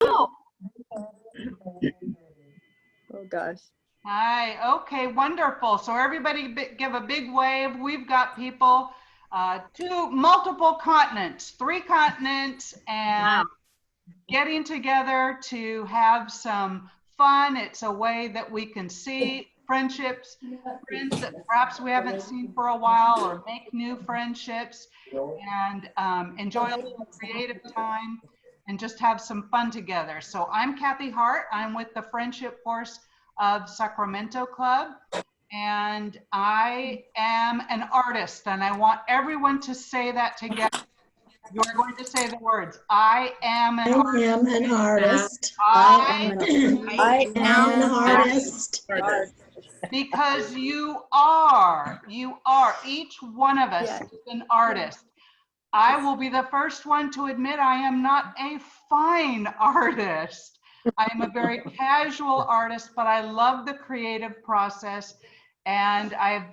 Oh, Oh gosh. hi. Okay, wonderful. So everybody give a big wave. We've got people to multiple continents, 3 continents, and Wow. getting together to have some fun. It's a way that we can see friendships, friends that perhaps we haven't seen for a while, or make new friendships, and enjoy a little creative time and just have some fun together. So I'm Kathy Hart. I'm with the Friendship Force of Sacramento Club, and I am an artist, and I want everyone to say that together. You are going to say the words. I am an artist. am an artist. I I am an am artist. Because you are. Each one of us Yes. is an artist. I will be the first one to admit I am not a fine artist. I am a very casual artist, but I love the creative process. And I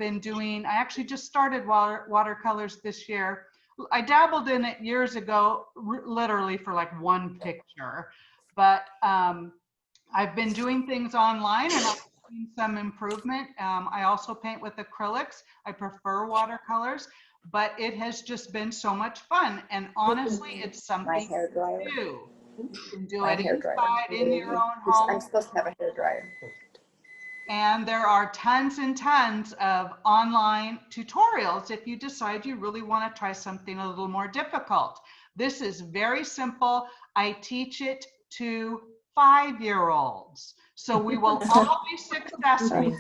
actually just started watercolors this year. I dabbled in it years ago, literally for like 1 picture. But I've been doing things online, and I've seen some improvement. I also paint with acrylics. I prefer watercolors, but it has just been so much fun. And honestly, it's something hair dryer. to do. You can do My it hair dryer. inside in your own I'm home. supposed to have a hair dryer. And there are tons and tons of online tutorials if you decide you really want to try something a little more difficult. This is very simple. I teach it to 5-year-olds. So we will all be successful.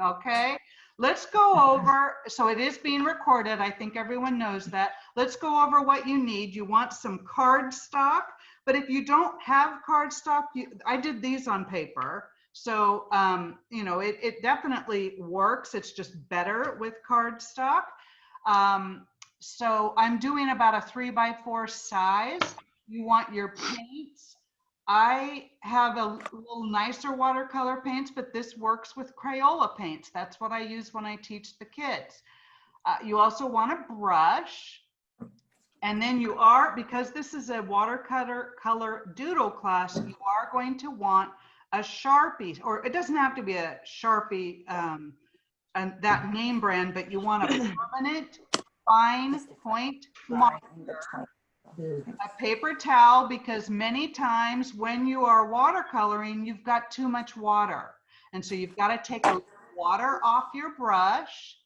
Okay, let's go over, so it is being recorded. I think everyone knows that. Let's go over what you need. You want some cardstock, but if you don't have cardstock, I did these on paper. So, you know, it definitely works. It's just better with cardstock. So I'm doing about a 3x4 size. You want your paints. I have a little nicer watercolor paints, but this works with Crayola paints. That's what I use when I teach the kids. You also want a brush. And then because this is a watercolor doodle class, you are going to want a Sharpie, or it doesn't have to be a Sharpie, and that name brand, but you want a permanent fine point marker, a paper towel, because many times when you are watercoloring, you've got too much water. And so you've got to take a little water off your brush.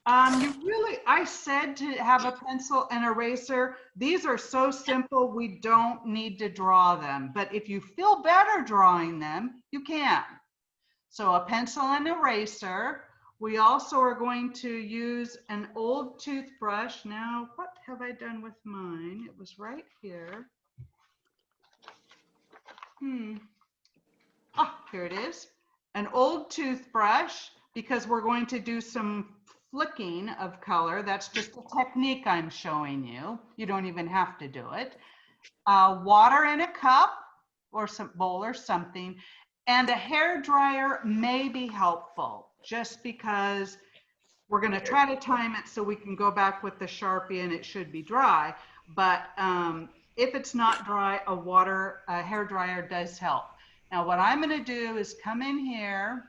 I said to have a pencil and eraser. These are so simple, we don't need to draw them. But if you feel better drawing them, you can. So a pencil and eraser. We also are going to use an old toothbrush. Now, what have I done with mine? It was right here. Oh, here it is. An old toothbrush, because we're going to do some flicking of color. That's just a technique I'm showing you. You don't even have to do it. Water in a cup or some bowl or something, and a hair dryer may be helpful, just because we're going to try to time it so we can go back with the Sharpie and it should be dry. But if it's not dry, a hair dryer does help. Now what I'm going to do is come in here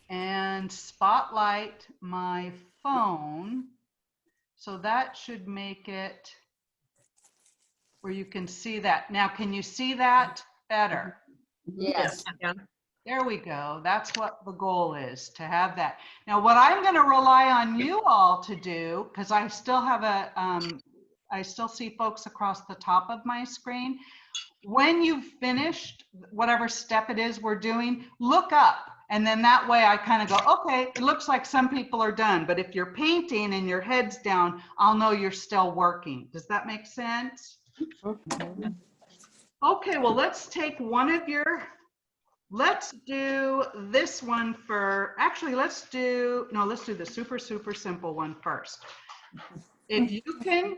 and spotlight my phone. So that should make it where you can see that. Now, can you see that better? Yes. Yeah. There we go. That's what the goal is, to have that. Now, what I'm going to rely on you all to do, because I still have I still see folks across the top of my screen. When you've finished whatever step it is we're doing, look up. And then that way I kind of go, okay, it looks like some people are done. But if you're painting and your head's down, I'll know you're still working. Does that make sense? Okay, well, let's take one of your, let's do this one for, actually, let's do the super, super simple one first. If you can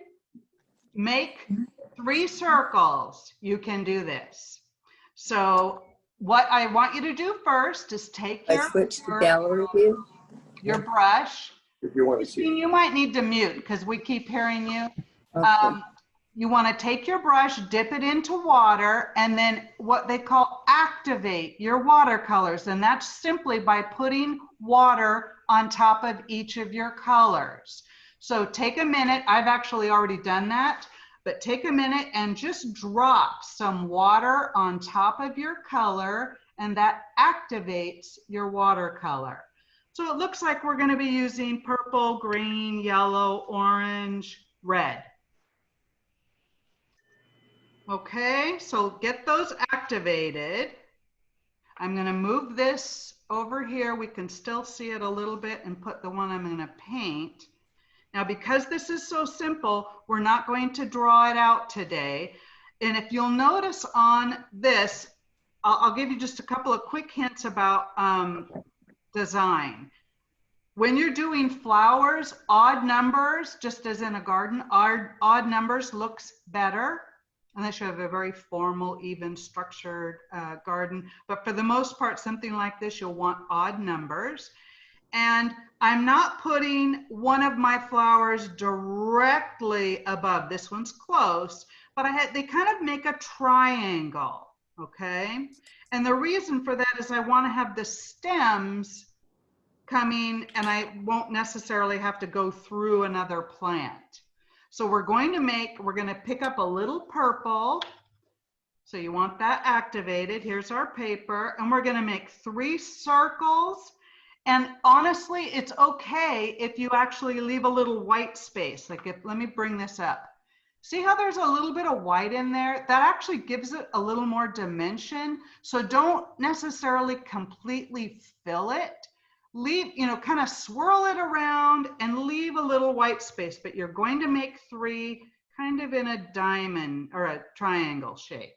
make 3 circles, you can do this. So what I want you to do first is take your brush. If you want to see. You might need to mute because we keep hearing you. Okay. you want to take your brush, dip it into water, and then what they call activate your watercolors. And that's simply by putting water on top of each of your colors. So take a minute. I've actually already done that, but take a minute and just drop some water on top of your color, and that activates your watercolor. So it looks like we're going to be using purple, green, yellow, orange, red. Okay, so get those activated. I'm going to move this over here. We can still see it a little bit and put the one I'm going to paint. Now, because this is so simple, we're not going to draw it out today. And if you'll notice on this, I'll give you just a couple of quick hints about design. When you're doing flowers, odd numbers, just as in a garden, odd numbers looks better. Unless you have a very formal, even structured garden. But for the most part, something like this, you'll want odd numbers. And I'm not putting one of my flowers directly above. This one's close, but they kind of make a triangle, okay? And the reason for that is I want to have the stems coming, and I won't necessarily have to go through another plant. So we're going to pick up a little purple. So you want that activated. Here's our paper, and we're going to make 3 circles. And honestly, it's okay if you actually leave a little white space. Like let me bring this up. See how there's a little bit of white in there? That actually gives it a little more dimension. So don't necessarily completely fill it. Leave, kind of swirl it around and leave a little white space, but you're going to make 3 kind of in a diamond or a triangle shape.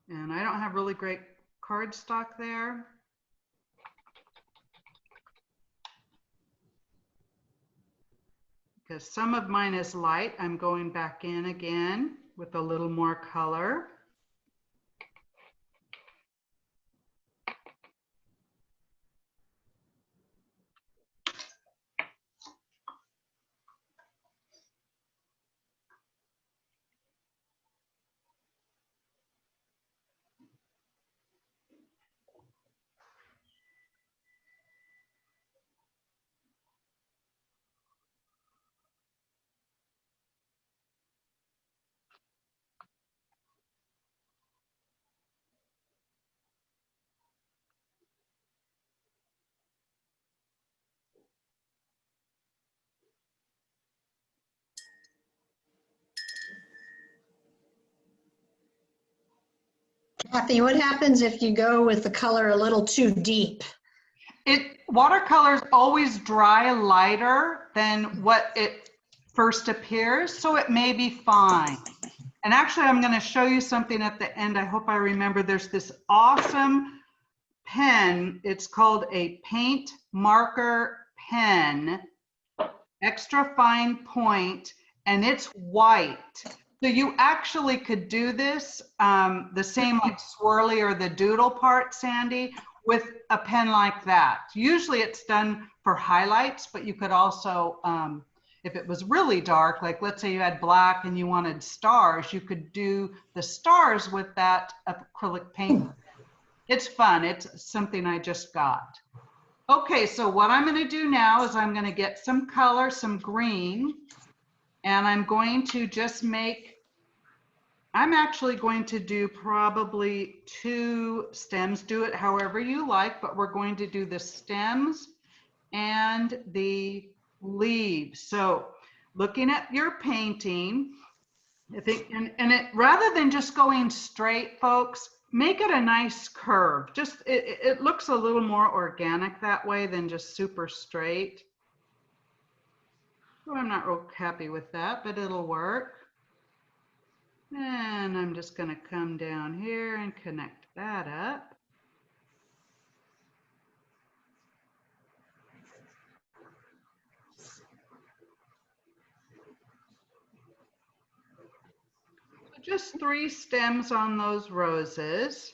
And I don't have really great cardstock there. Because some of mine is light, I'm going back in again with a little more color. Kathy, what happens if you go with the color a little too deep? Watercolors always dry lighter than what it first appears, so it may be fine. And actually, I'm going to show you something at the end. I hope I remember. There's this awesome pen. It's called a paint marker pen, extra fine point, and it's white. So you actually could do this, the same like swirly or the doodle part, Sandy, with a pen like that. Usually it's done for highlights, but you could also, if it was really dark, like let's say you had black and you wanted stars, you could do the stars with that acrylic paint. It's fun. It's something I just got. Okay, so what I'm going to do now is I'm going to get some color, some green, and I'm going to just I'm actually going to do probably 2 stems. Do it however you like, but we're going to do the stems and the leaves. So looking at your painting, I think, rather than just going straight, folks, make it a nice curve. Just, it looks a little more organic that way than just super straight. So I'm not real happy with that, but it'll work. And I'm just going to come down here and connect that up. So just 3 stems on those roses.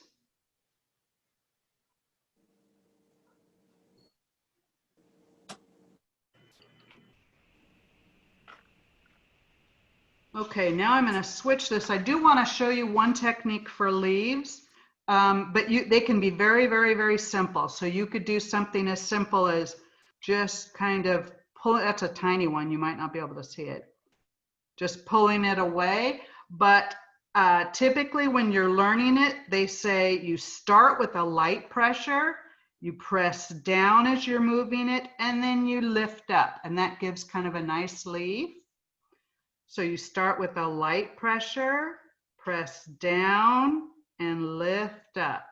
Okay, now I'm going to switch this. I do want to show you one technique for leaves, but they can be very, very, very simple. So you could do something as simple as just kind of pull, that's a tiny one, you might not be able to see it. Just pulling it away. But typically when you're learning it, they say you start with a light pressure, you press down as you're moving it, and then you lift up, and that gives kind of a nice leaf. So you start with a light pressure, press down, and lift up.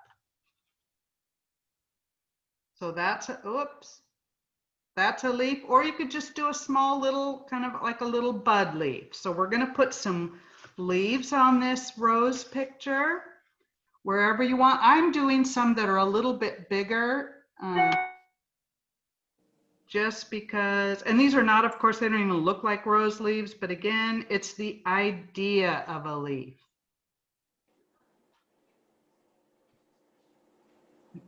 So that's a, oops, that's a leaf, or you could just do a small little, kind of like a little bud leaf. So we're gonna put some leaves on this rose picture, wherever you want. I'm doing some that are a little bit bigger, just because, and these are not, of course, they don't even look like rose leaves, but again, it's the idea of a leaf.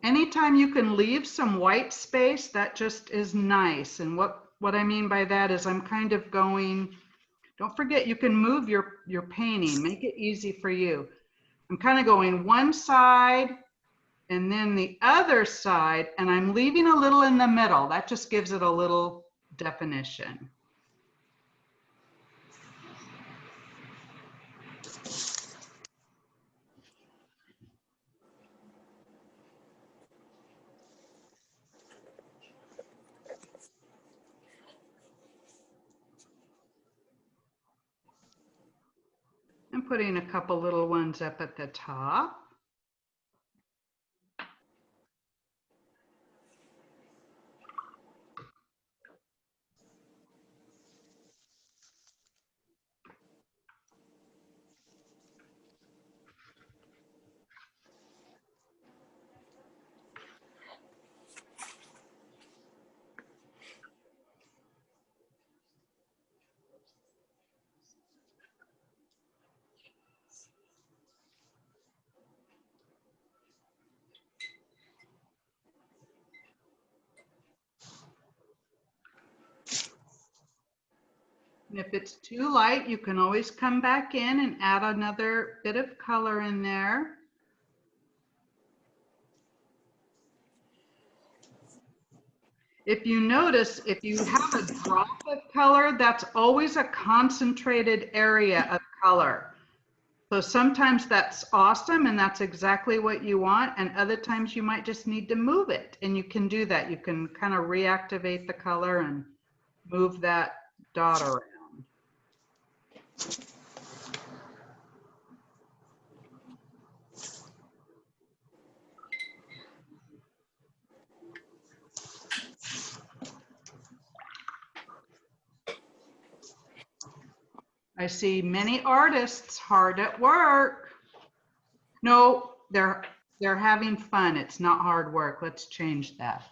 Anytime you can leave some white space, that just is nice. And what I mean by that is I'm kind of going, don't forget you can move your painting, make it easy for you. I'm kind of going one side and then the other side, and I'm leaving a little in the middle. That just gives it a little definition. I'm putting a couple little ones up at the top. And if it's too light, you can always come back in and add another bit of color in there. If you notice, if you have a drop of color, that's always a concentrated area of color. So sometimes that's awesome and that's exactly what you want. And other times you might just need to move it. And you can do that. You can kind of reactivate the color and move that dot around. I see many artists hard at work. No, they're having fun. It's not hard work. Let's change that.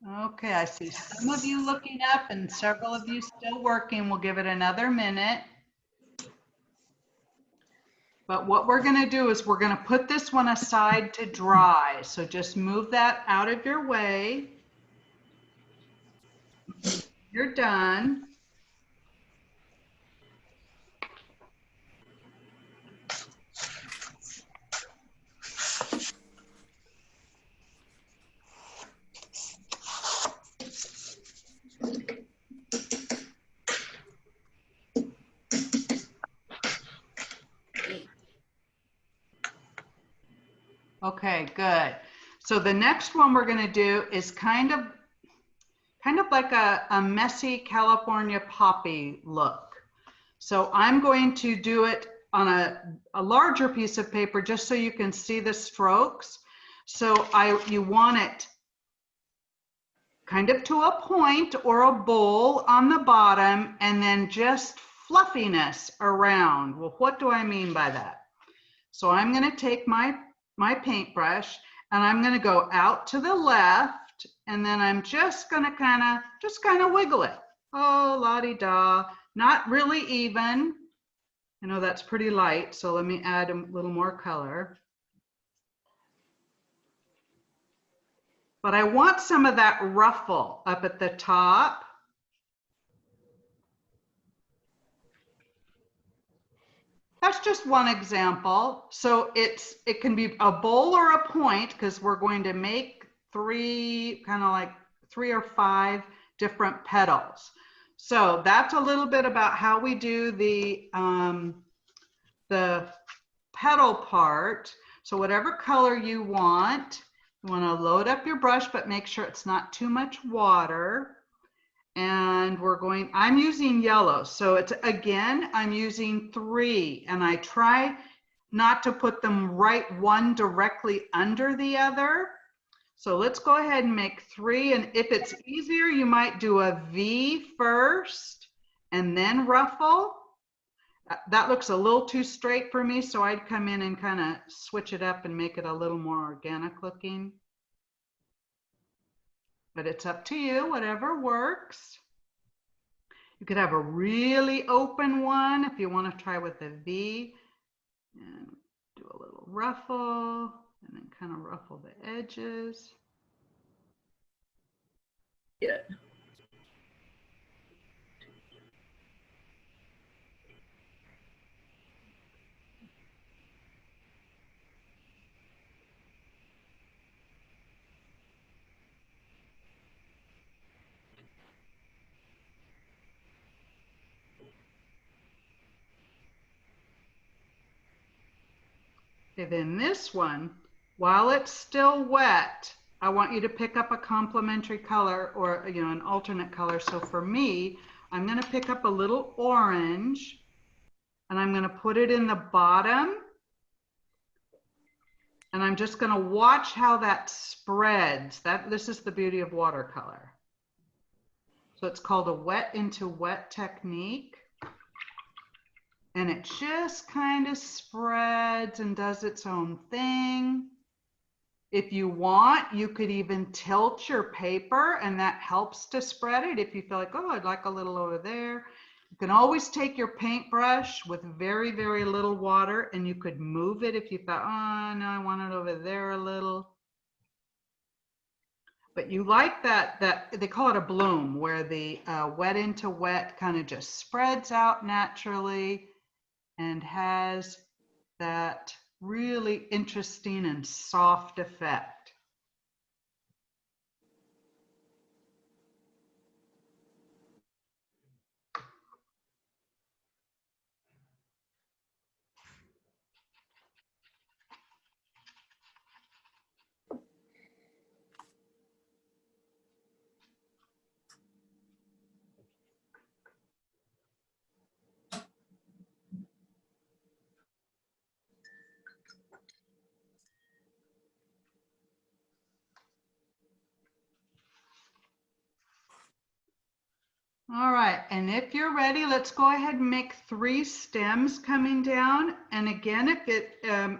Okay, I see some of you looking up and several of you still working. We'll give it another minute. But what we're going to do is we're going to put this one aside to dry. So just move that out of your way. You're done. Okay, good. So the next one we're going to do is kind of like a messy California poppy look. So I'm going to do it on a larger piece of paper just so you can see the strokes. So you want it kind of to a point or a bowl on the bottom and then just fluffiness around. Well, what do I mean by that? So I'm going to take my paintbrush and I'm going to go out to the left and then I'm just going to kind of wiggle it. Oh, la-di-da, not really even. I know that's pretty light, so let me add a little more color. but I want some of that ruffle up at the top. That's just one example. So it can be a bowl or a point because we're going to make three, kind of like 3 or 5 different petals. So that's a little bit about how we do the petal part. So whatever color you want to load up your brush, but make sure it's not too much water. And I'm using yellow. So it's, again, I'm using 3, and I try not to put them one directly under the other. So let's go ahead and make 3. And if it's easier, you might do a V first and then ruffle. That looks a little too straight for me. So I'd come in and kind of switch it up and make it a little more organic looking. But it's up to you, whatever works. You could have a really open one if you want to try with a V. And do a little ruffle, and then kind of ruffle the edges. Yeah. Okay, then this one, while it's still wet, I want you to pick up a complementary color or, an alternate color. So for me, I'm going to pick up a little orange, and I'm going to put it in the bottom. And I'm just going to watch how that spreads. This is the beauty of watercolor. So it's called a wet into wet technique. And it just kind of spreads and does its own thing. If you want, you could even tilt your paper, and that helps to spread it. If you feel like, oh, I'd like a little over there. You can always take your paintbrush with very, very little water, and you could move it if you thought, oh, no, I want it over there a little. But you like that they call it a bloom, where the wet into wet kind of just spreads out naturally and has that really interesting and soft effect. All right, and if you're ready, let's go ahead and make 3 stems coming down. And again, if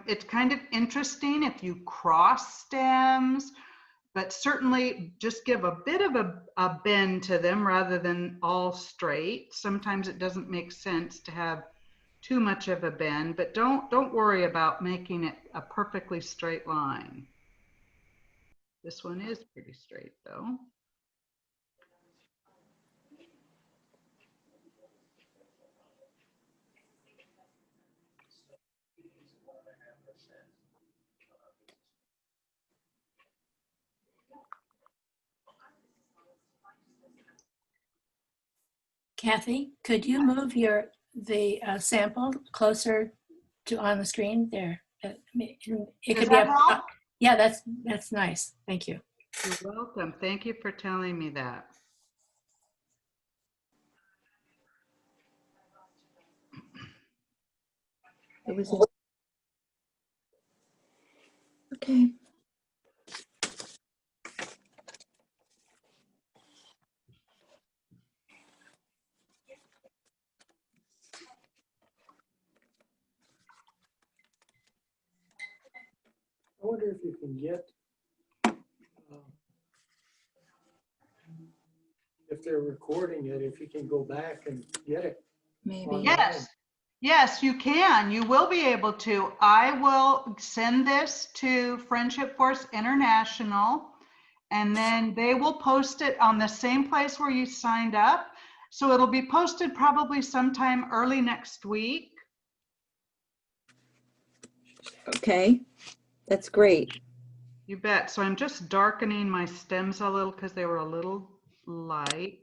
it's kind of interesting if you cross stems, but certainly just give a bit of a bend to them rather than all straight. Sometimes it doesn't make sense to have too much of a bend, but don't worry about making it a perfectly straight line. This one is pretty straight though. Kathy, could you move the sample closer to on the screen there? It Does could that be help? yeah, that's nice. Thank you. You're welcome. Thank you for telling me that. It was okay. I wonder if you can get, if they're recording it, if you can go back and get it. Maybe. Yes, you can. You will be able to. I will send this to Friendship Force International, and then they will post it on the same place where you signed up. So it'll be posted probably sometime early next week. Okay, that's great. You bet. So I'm just darkening my stems a little because they were a little light.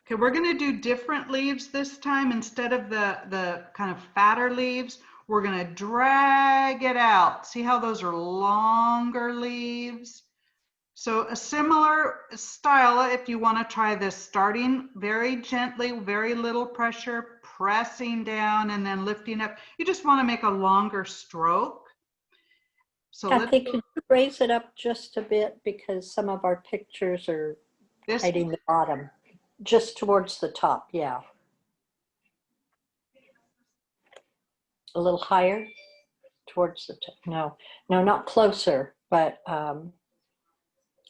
Okay, we're going to do different leaves this time. Instead of the kind of fatter leaves, we're going to drag it out. See how those are longer leaves? So a similar style, if you want to try this, starting very gently, very little pressure, pressing down and then lifting up. You just want to make a longer stroke. So Kathy, could you raise it up just a bit because some of our pictures are this, hiding the bottom, just towards the top, yeah. A little higher towards the top. No, not closer, but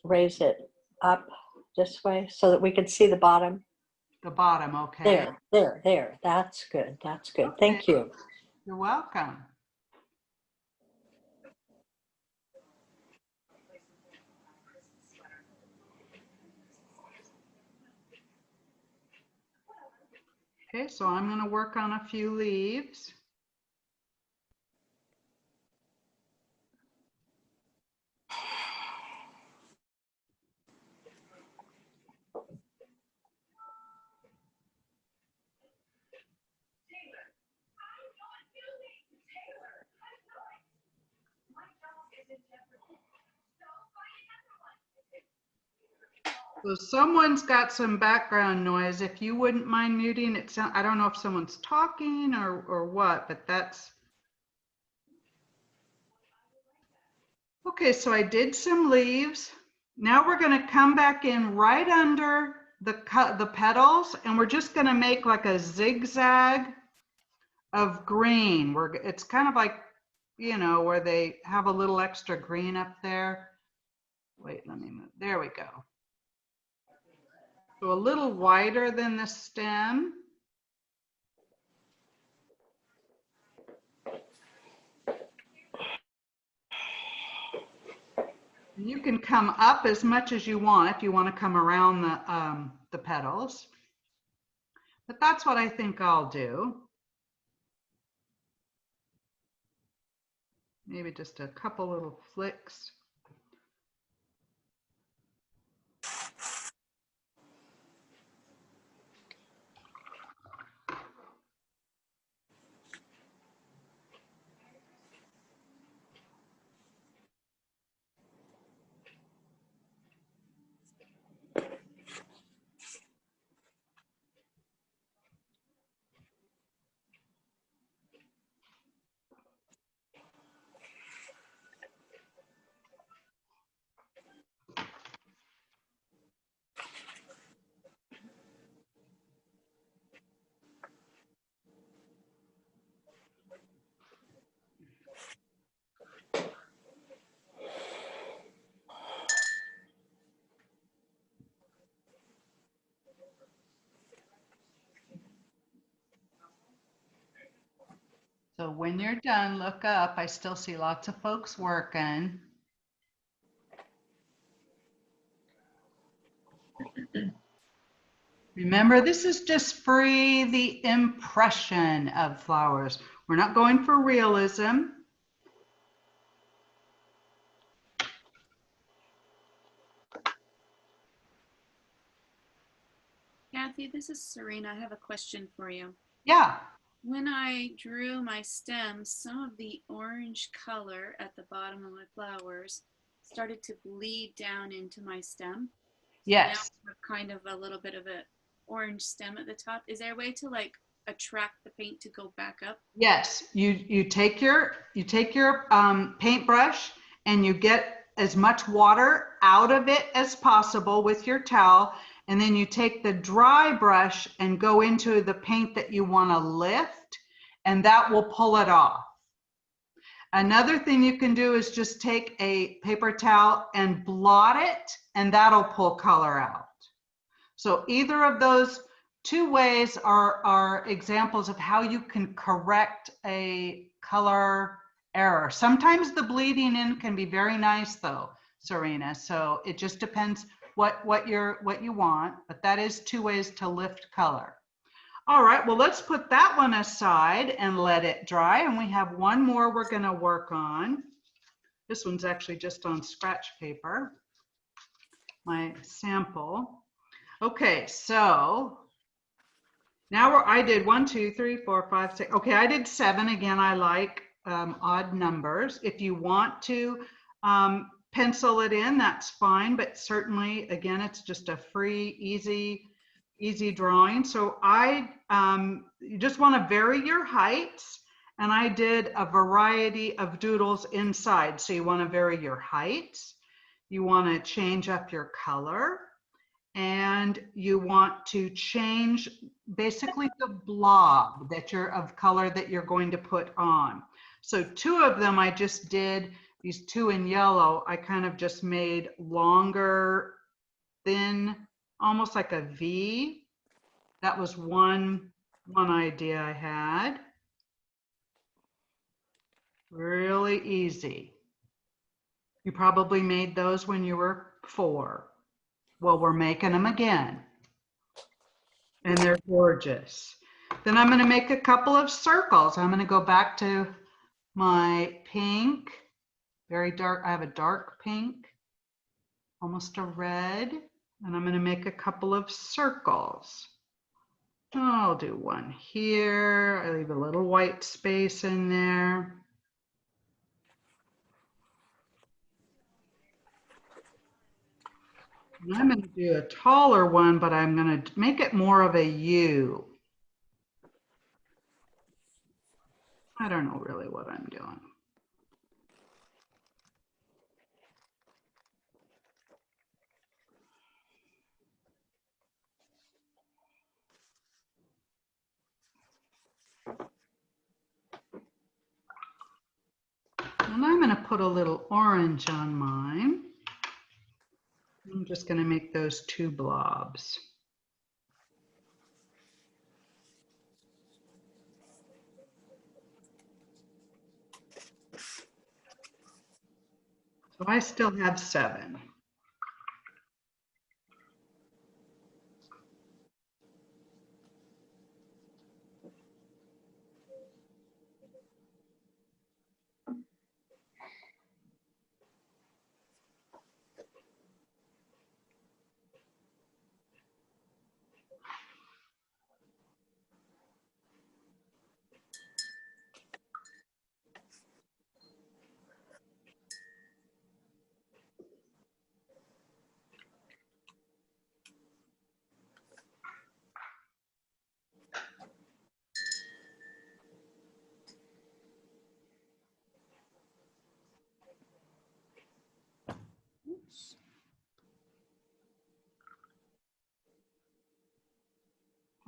raise it up this way so that we can see the bottom. the bottom, okay. There. That's good. That's good. Thank you. You're welcome. Okay, so I'm going to work on a few leaves. So someone's got some background noise. If you wouldn't mind muting it, I don't know if someone's talking or what, but that's. Okay, so I did some leaves. Now we're going to come back in right under the petals, and we're just going to make like a zigzag of green. It's kind of like, you know, where they have a little extra green up there. Wait, let me move. There we go. So a little wider than the stem. And you can come up as much as you want if you want to come around the petals. But that's what I think I'll do. Maybe just a couple little flicks. So when you're done, look up. I still see lots of folks working. Remember, this is just free the impression of flowers. We're not going for realism. Kathy, this is Serena. I have a question for you. Yeah. When I drew my stems, some of the orange color at the bottom of my flowers started to bleed down into my stem. Yes. Now I have kind of a little bit of an orange stem at the top. Is there a way to like attract the paint to go back up? Yes. You take your paintbrush and you get as much water out of it as possible with your towel. And then you take the dry brush and go into the paint that you want to lift, and that will pull it off. Another thing you can do is just take a paper towel and blot it, and that'll pull color out. So either of those two ways are examples of how you can correct a color error. Sometimes the bleeding in can be very nice though. Serena. So it just depends what you want, but that is 2 ways to lift color. All right, well, let's put that one aside and let it dry. And we have one more we're gonna work on. This one's actually just on scratch paper, my sample. Okay, so now I did 1, 2, 3, 4, 5, 6. Okay, I did 7. Again, I like odd numbers. If you want to pencil it in, that's fine, but certainly, again, it's just a free, easy drawing. So you just want to vary your heights, and I did a variety of doodles inside. So you want to vary your heights, you want to change up your color, and you want to change basically the blob of color that you're going to put on. So 2 of them I just did. These 2 in yellow, I kind of just made longer, thin, almost like a V. That was one idea I had. Really easy. You probably made those when you were 4. Well, we're making them again. And they're gorgeous. Then I'm going to make a couple of circles. I'm going to go back to my pink. Very dark. I have a dark pink, almost a red, and I'm going to make a couple of circles. I'll do one here. I leave a little white space in there. And I'm going to do a taller one, but I'm going to make it more of a U. I don't know really what I'm doing. And I'm going to put a little orange on mine. I'm just going to make those 2 blobs. So I still have 7.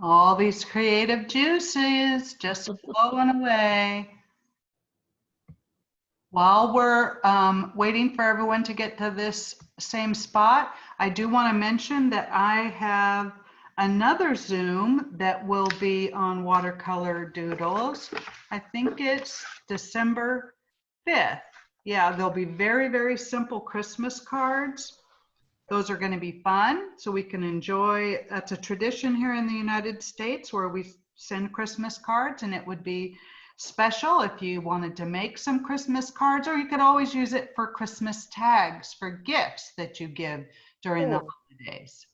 All these creative juices just flowing away. While we're waiting for everyone to get to this same spot, I do want to mention that I have another Zoom that will be on Watercolor Doodles. I think it's December 5th. Yeah, there'll be very, very simple Christmas cards. Those are going to be fun, so we can enjoy. That's a tradition here in the United States where we send Christmas cards, and it would be special if you wanted to make some Christmas cards, or you could always use it for Christmas tags for gifts that you give during the holidays.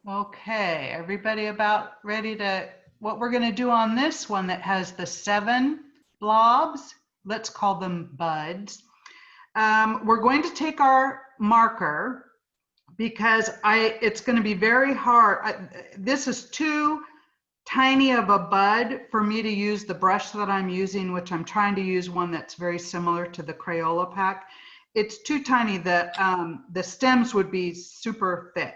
Okay, everybody about ready to, what we're going to do on this one that has the 7 blobs, let's call them buds. We're going to take our marker because it's going to be very hard. This is too tiny of a bud for me to use the brush that I'm using, which I'm trying to use one that's very similar to the Crayola pack. It's too tiny. The stems would be super thick.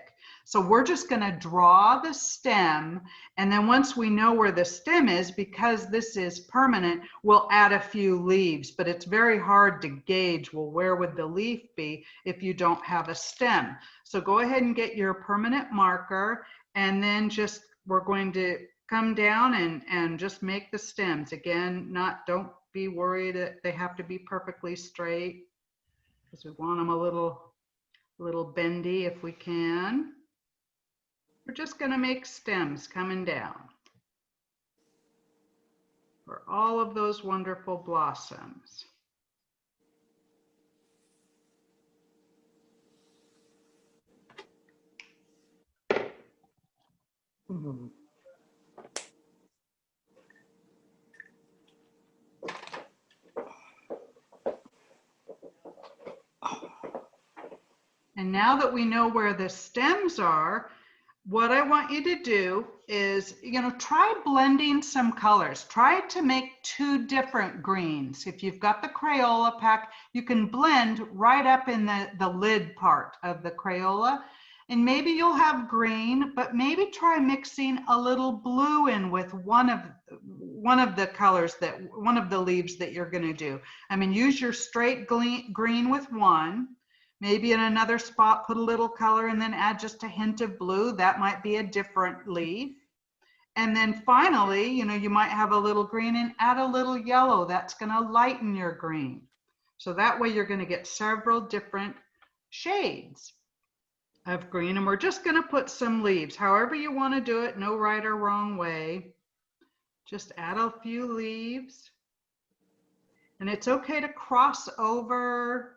So we're just going to draw the stem, and then once we know where the stem is, because this is permanent, we'll add a few leaves, but it's very hard to gauge, well, where would the leaf be if you don't have a stem? So go ahead and get your permanent marker, and then we're going to come down and just make the stems. Again, don't be worried that they have to be perfectly straight, because we want them a little bendy if we can. We're just going to make stems coming down for all of those wonderful blossoms. Mhm. And now that we know where the stems are, what I want you to do is, try blending some colors. Try to make 2 different greens. If you've got the Crayola pack, you can blend right up in the lid part of the Crayola. And maybe you'll have green, but maybe try mixing a little blue in with one of the colors one of the leaves that you're going to do. I mean, use your straight green with one. Maybe in another spot, put a little color and then add just a hint of blue. That might be a different leaf. And then finally, you might have a little green and add a little yellow. That's going to lighten your green. So that way you're going to get several different shades of green. And we're just going to put some leaves. However you want to do it, no right or wrong way. Just add a few leaves. And it's okay to cross over.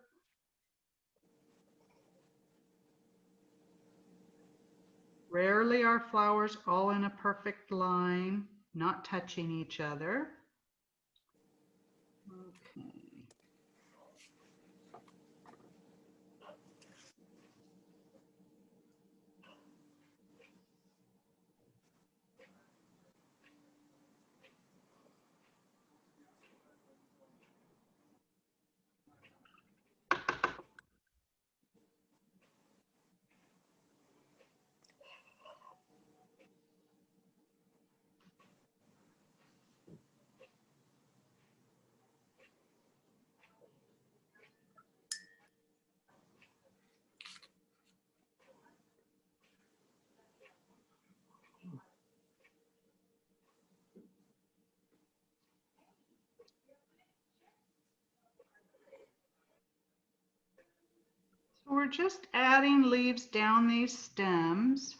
Rarely are flowers all in a perfect line, not touching each other. Okay. So we're just adding leaves down these stems.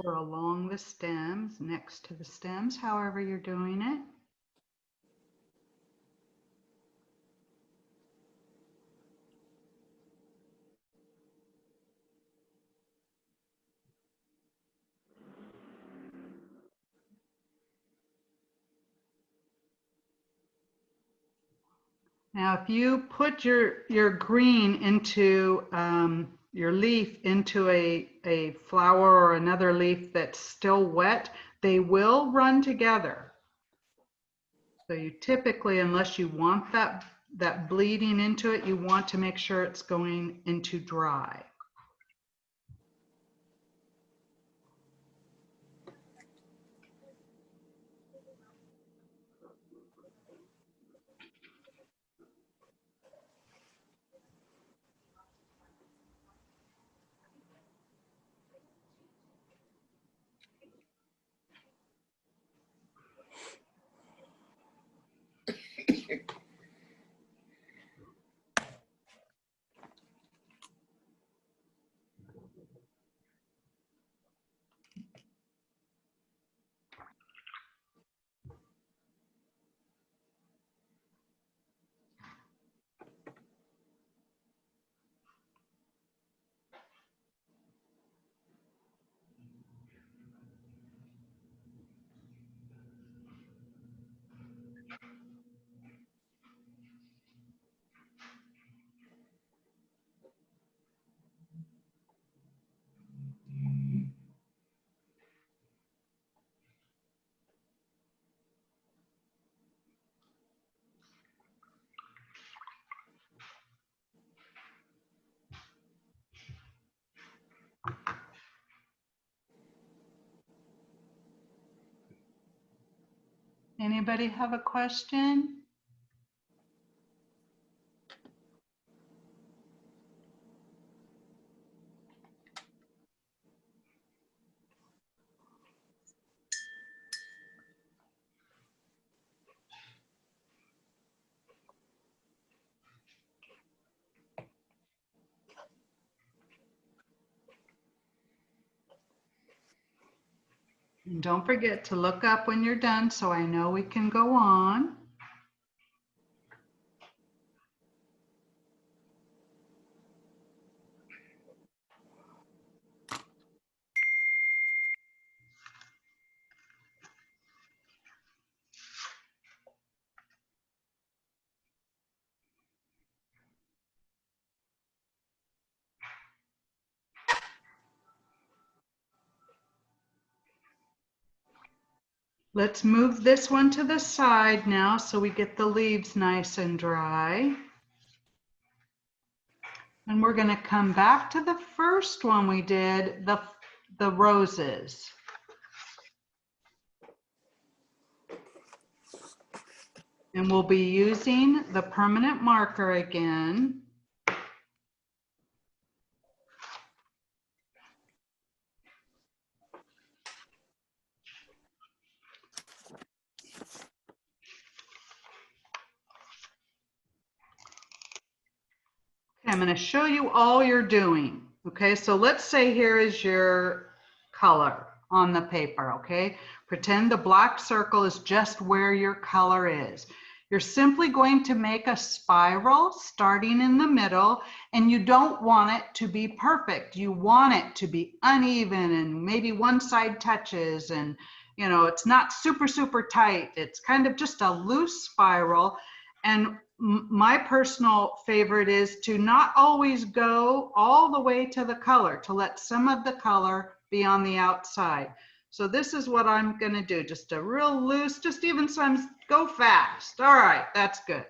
Or along the stems, next to the stems, however you're doing it. Now, if you put your green into your leaf into a flower or another leaf that's still wet, they will run together. So you typically, unless you want that bleeding into it, you want to make sure it's going into dry. Anybody have a question? And don't forget to look up when you're done so I know we can go on. Let's move this one to the side now so we get the leaves nice and dry. And we're going to come back to the first one we did, the roses. And we'll be using the permanent marker again. I'm going to show you all you're doing. Okay, so let's say here is your color on the paper. Okay, pretend the black circle is just where your color is. You're simply going to make a spiral starting in the middle, and you don't want it to be perfect. You want it to be uneven, and maybe one side touches, and you know, it's not super, super tight. It's kind of just a loose spiral. And my personal favorite is to not always go all the way to the color, to let some of the color be on the outside. So this is what I'm going to do. Just a real loose, just even some, go fast. All right, that's good.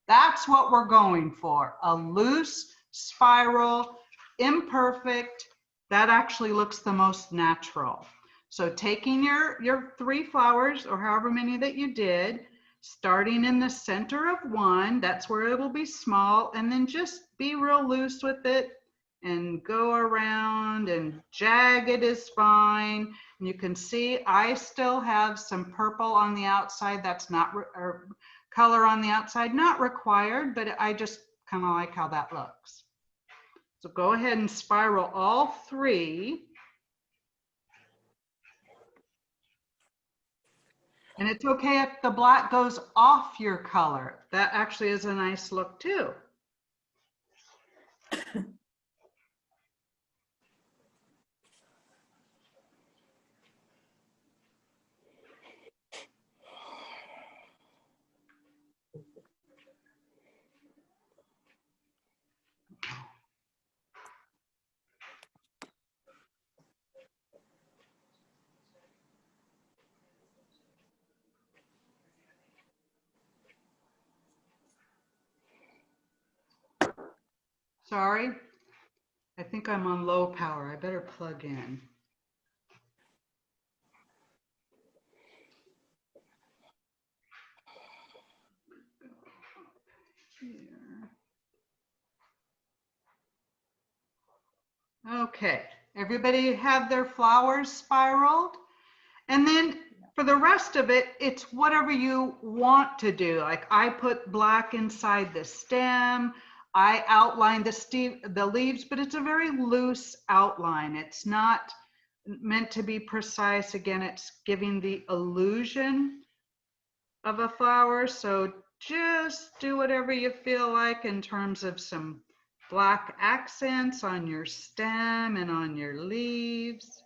That's what we're going for. A loose spiral, imperfect. That actually looks the most natural. So taking your 3 flowers or however many that you did, starting in the center of one, that's where it'll be small, and then just be real loose with it and go around, and jagged is fine. And you can see I still have some purple on the outside. That's not, or color on the outside, not required, but I just kind of like how that looks. So go ahead and spiral all 3. And it's okay if the black goes off your color. That actually is a nice look too. Sorry, I think I'm on low power. I better plug in. Here. Okay, everybody have their flowers spiraled? And then for the rest of it, it's whatever you want to do. Like I put black inside the stem. I outlined the leaves, but it's a very loose outline. It's not meant to be precise. Again, it's giving the illusion of a flower. So just do whatever you feel like in terms of some black accents on your stem and on your leaves.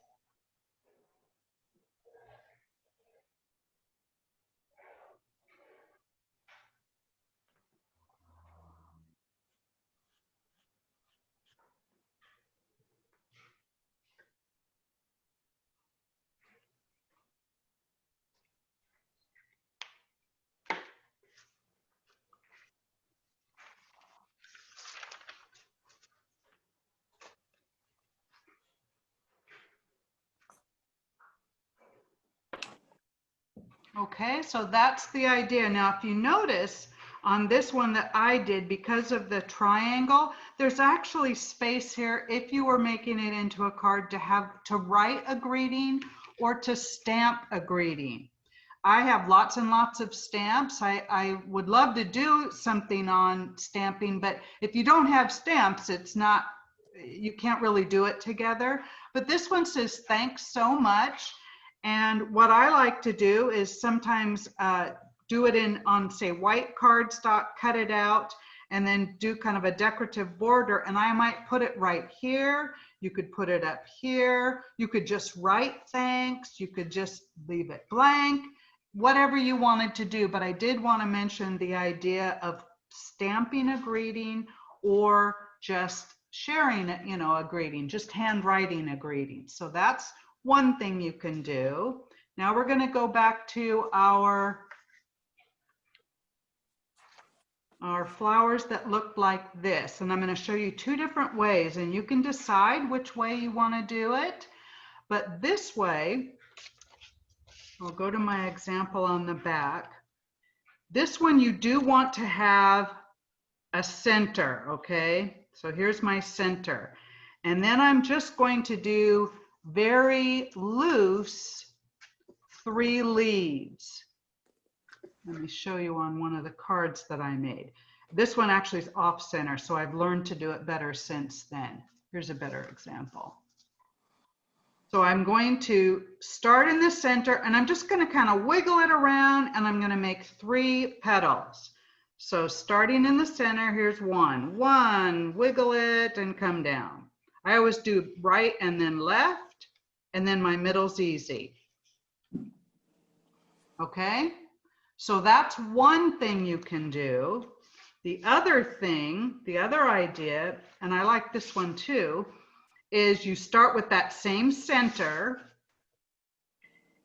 Okay, so that's the idea. Now, if you notice on this one that I did, because of the triangle, there's actually space here if you were making it into a card to have to write a greeting or to stamp a greeting. I have lots and lots of stamps. I would love to do something on stamping, but if you don't have stamps, it's not, you can't really do it together. But this one says, thanks so much. And what I like to do is sometimes do it on say white cardstock, cut it out, and then do kind of a decorative border. And I might put it right here. You could put it up here. You could just write thanks. You could just leave it blank, whatever you wanted to do. But I did want to mention the idea of stamping a greeting or just sharing it, a greeting, just handwriting a greeting. So that's one thing you can do. Now we're going to go back to our flowers that look like this. And I'm going to show you two different ways, and you can decide which way you want to do it. But this way, I'll go to my example on the back. This one you do want to have a center, okay? So here's my center. And then I'm just going to do very loose 3 leaves. Let me show you on one of the cards that I made. This one actually is off center, so I've learned to do it better since then. Here's a better example. So I'm going to start in the center, and I'm just going to kind of wiggle it around, and I'm going to make 3 petals. So starting in the center, here's 1, wiggle it and come down. I always do right and then left, and then my middle's easy. Okay, so that's one thing you can do. The other thing, the other idea, and I like this one too, is you start with that same center,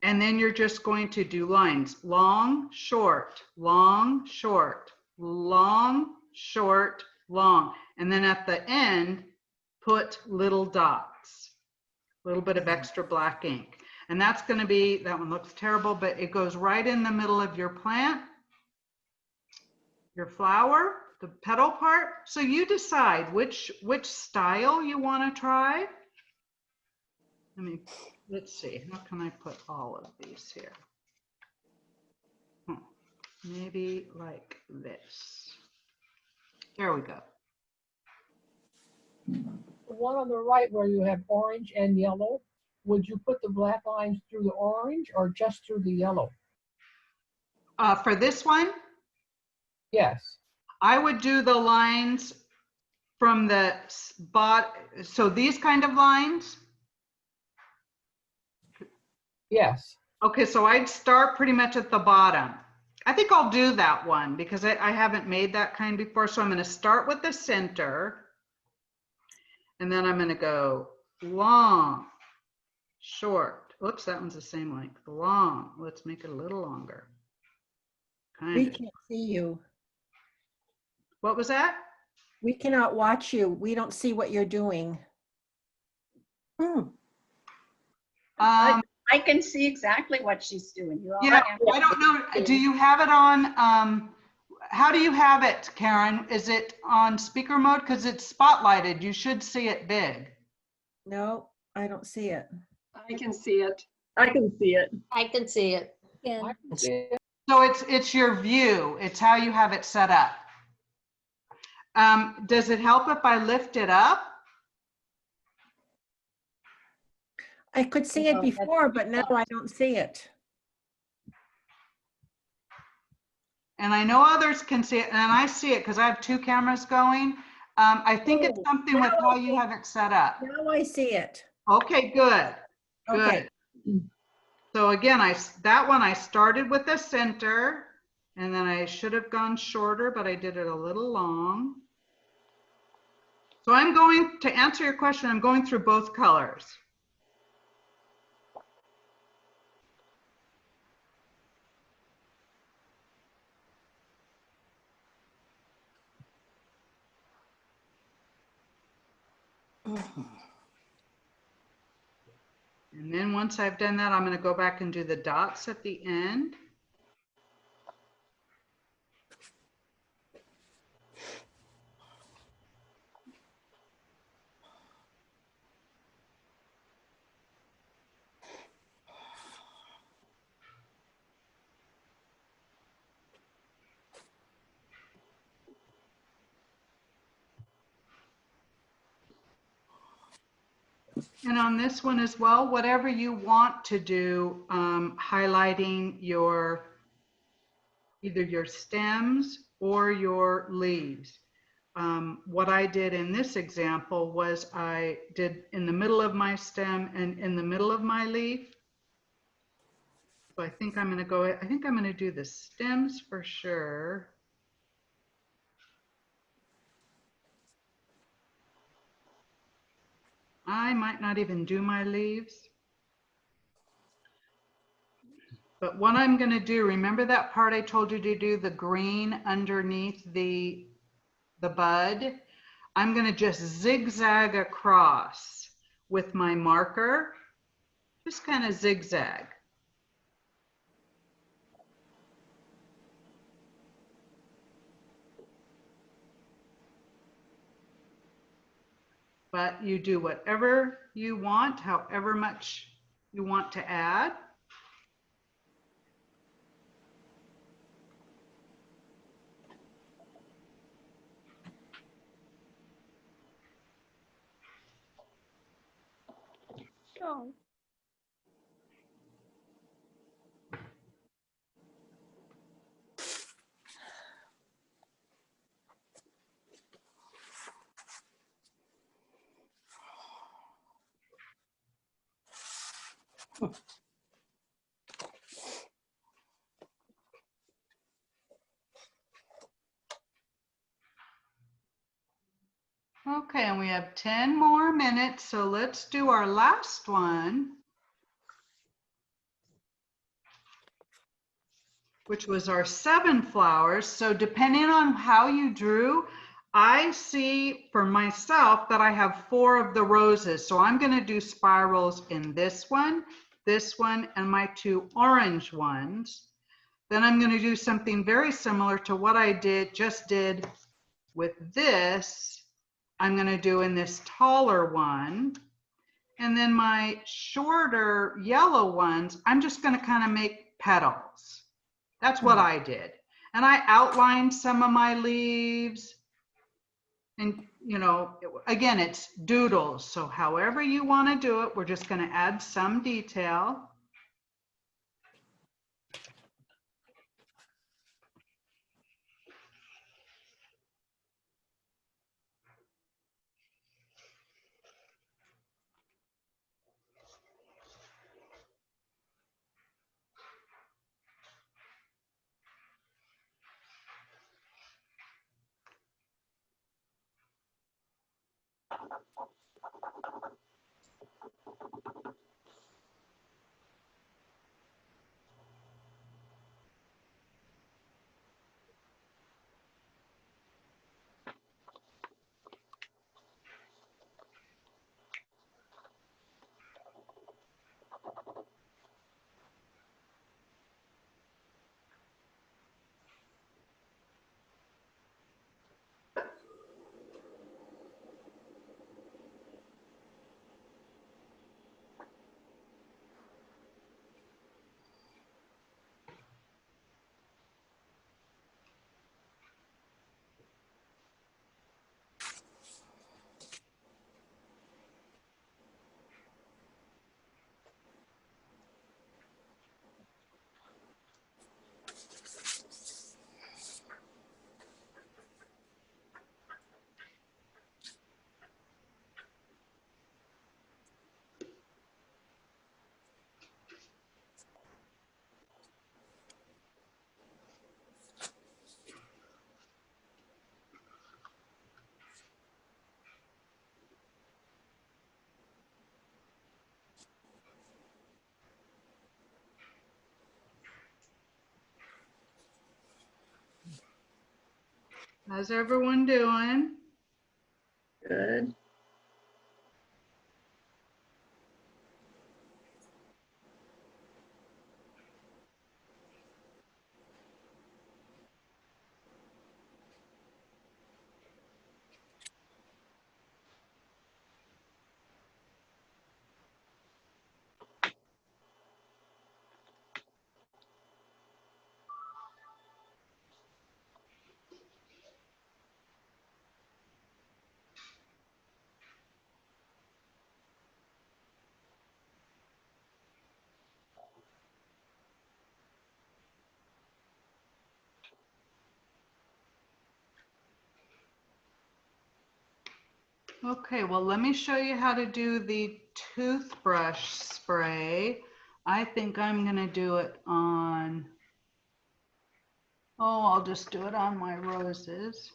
and then you're just going to do lines, long, short, long, short, long, short, long. And then at the end, put little dots, a little bit of extra black ink. And that's going to be, that one looks terrible, but it goes right in the middle of your plant, your flower, the petal part. So you decide which style you want to try. Let's see, how can I put all of these here? Maybe like this. There we go. The one on the right where you have orange and yellow, would you put the black lines through the orange or just through the yellow? For this one, Yes. I would do the lines from the spot. So these kind of lines. Yes. Okay, so I'd start pretty much at the bottom. I think I'll do that one because I haven't made that kind before. So I'm going to start with the center, and then I'm going to go long, short. Oops, that one's the same length. Long. Let's make it a little longer. We can't see you. What was that? We cannot watch you. We don't see what you're doing. I can see exactly what she's doing. You all Yeah, have I don't know. Do you have it on? How do you have it, Karen? Is it on speaker mode? Because it's spotlighted. You should see it big. No, I don't see it. I can see it. I can see it. I can see it. Yeah. I can see it. So it's your view. It's how you have it set up. Does it help if I lift it up? I could see it before, but now I don't see it. And I know others can see it, and I see it because I have 2 cameras going. I think it's something with how you have it set up. Now I see it. Okay, good. Okay. Good. So again, that one I started with the center, and then I should have gone shorter, but I did it a little long. So I'm going to answer your question. I'm going through both colors. And then once I've done that, I'm going to go back and do the dots at the end. And on this one as well, whatever you want to do, highlighting either your stems or your leaves. What I did in this example was I did in the middle of my stem and in the middle of my leaf. So I think I'm going to do the stems for sure. I might not even do my leaves. But what I'm going to do, remember that part I told you to do the green underneath the bud? I'm going to just zigzag across with my marker, just kind of zigzag. But you do whatever you want, however much you want to add. So, Okay, and we have 10 more minutes, so let's do our last one, which was our 7 flowers. So depending on how you drew, I see for myself that I have 4 of the roses. So I'm going to do spirals in this one, and my 2 orange ones. Then I'm going to do something very similar to what I just did with this. I'm going to do in this taller one. And then my shorter yellow ones, I'm just going to kind of make petals. That's what I did. And I outlined some of my leaves. And, you know, again, it's doodles. So however you want to do it, we're just going to add some detail. How's everyone doing? good. Okay, well, let me show you how to do the toothbrush spray. I think I'm gonna do it on, oh, I'll just do it on my roses.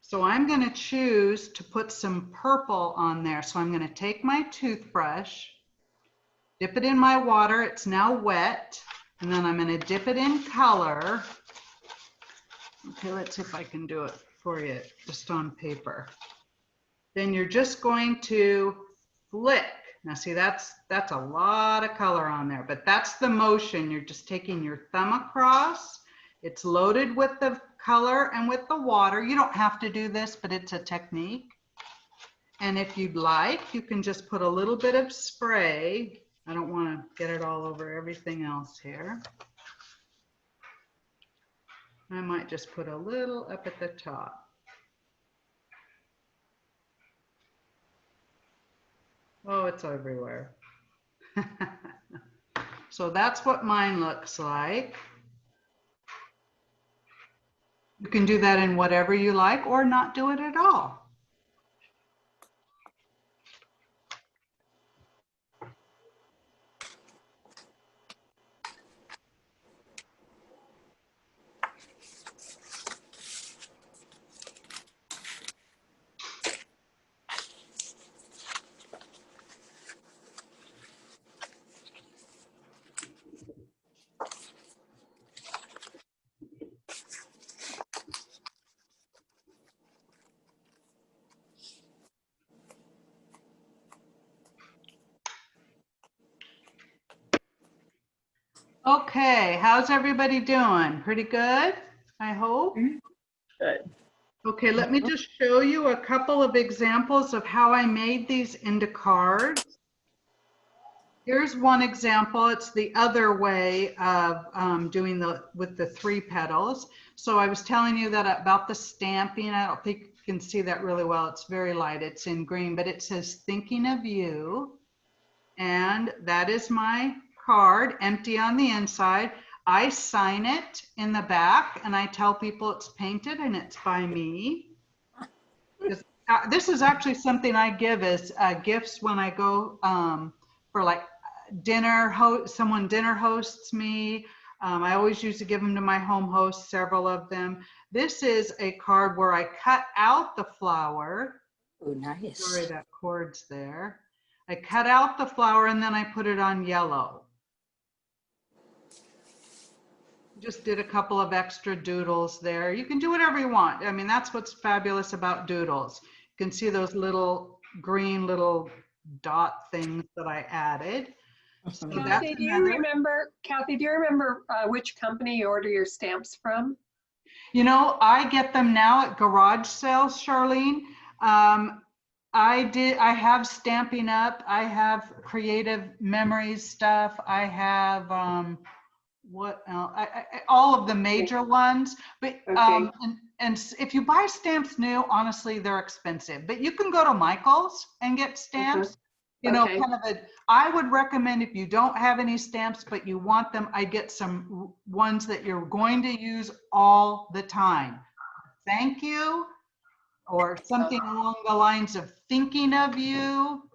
So I'm gonna choose to put some purple on there. So I'm gonna take my toothbrush, dip it in my water, it's now wet, and then I'm gonna dip it in color. Okay, let's see if I can do it for you, just on paper. Then you're just going to flick. Now see, that's a lot of color on there, but that's the motion. You're just taking your thumb across. It's loaded with the color and with the water. You don't have to do this, but it's a technique. And if you'd like, you can just put a little bit of spray. I don't want to get it all over everything else here. I might just put a little up at the top. Oh, it's everywhere. So that's what mine looks like. You can do that in whatever you like or not do it at all. Okay, how's everybody doing? Pretty good, I hope. Good. Okay, let me just show you a couple of examples of how I made these into cards. Here's one example. It's the other way of doing with the 3 petals. So I was telling you that about the stamping. I don't think you can see that really well. It's very light. It's in green, but it says thinking of you. And that is my card, empty on the inside. I sign it in the back and I tell people it's painted and it's by me. This is actually something I give as gifts when I go for like dinner, someone dinner hosts me. I always used to give them to my home host, several of them. This is a card where I cut out the flower. Oh, nice. Sorry, that cord's there. I cut out the flower and then I put it on yellow. Just did a couple of extra doodles there. You can do whatever you want. I mean, that's what's fabulous about doodles. You can see those little green little dot things that I added. So that's Kathy, do you remember, which company you order your stamps from? You know, I get them now at garage sales, Charlene. I have Stampin' Up. I have Creative Memories stuff. I have what else? All of the major ones. But Okay. and if you buy stamps new, honestly, they're expensive. But you can go to Michael's and get stamps. You know, Okay. kind of I would recommend if you don't have any stamps, but you want them, I get some ones that you're going to use all the time. Thank you, or something along the lines of thinking of you,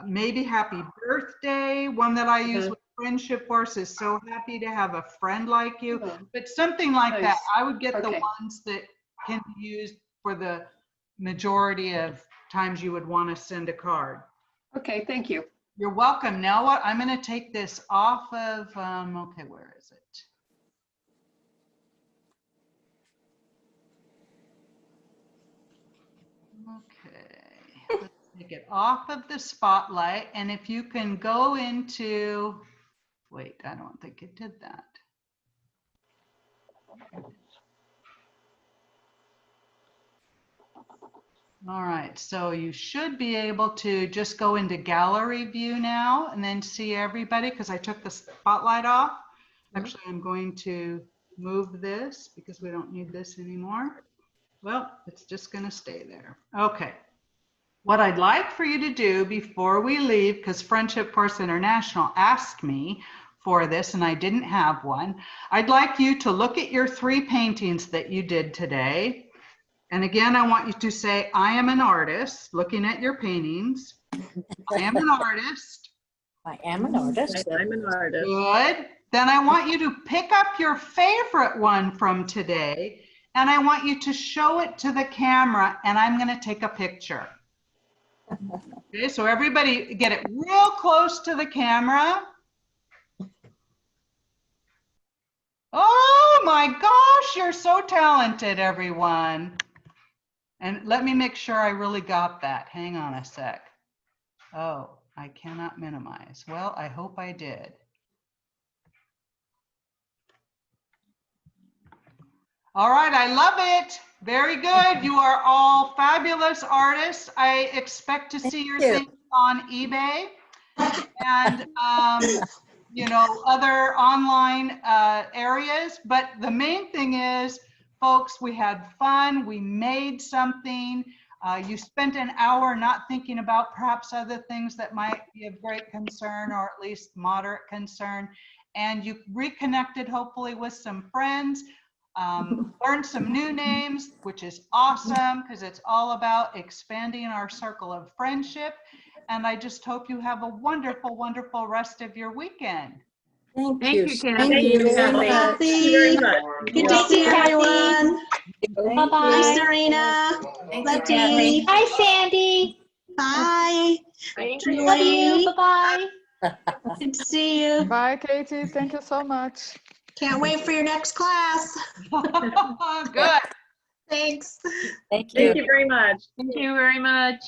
maybe happy birthday. One that I use with Friendship Force is so happy to have a friend like you, but something like that. I would get the ones that can be used for the majority of times you would want to send a card. Okay, thank you. You're welcome. Now what? I'm going to take this off of, okay, where is it? Okay, let's take it off of the spotlight. And if you can go into, wait, I don't think it did that. All right, so you should be able to just go into gallery view now and then see everybody because I took the spotlight off. Actually, I'm going to move this because we don't need this anymore. Well, it's just going to stay there. Okay. What I'd like for you to do before we leave, because Friendship Force International asked me for this and I didn't have one, I'd like you to look at your 3 paintings that you did today. And again, I want you to say, I am an artist, looking at your paintings. I am an artist. I am an artist. I'm an artist. Good. Then I want you to pick up your favorite one from today, and I want you to show it to the camera, and I'm going to take a picture. Okay, so everybody get it real close to the camera. Oh my gosh, you're so talented, everyone. And let me make sure I really got that. Hang on a sec. Oh, I cannot minimize. Well, I hope I did. All right, I love it. Very good. You are all fabulous artists. I expect to see your things on eBay and you know, other online areas. But the main thing is, folks, we had fun. We made something. You spent an hour not thinking about perhaps other things that might be of great concern or at least moderate concern. And you reconnected hopefully with some friends. Learned some new names, which is awesome because it's all about expanding our circle of friendship. And I just hope you have a wonderful, wonderful rest of your weekend. Thank Thank you. you, Thank Kathy. you, Kathy. Kathy. Thank you very much. Good to see everyone. Bye-bye. Hi, Serena. Thank you, Letty. Kathy. Hi, Sandy. Hi. Thank Julie. you. Love you. Bye-bye. Good to see you. Bye, Katie. Thank you so much. Can't wait for your next class. Good. Thanks. Thank you. Thank you very much. Thank you very much.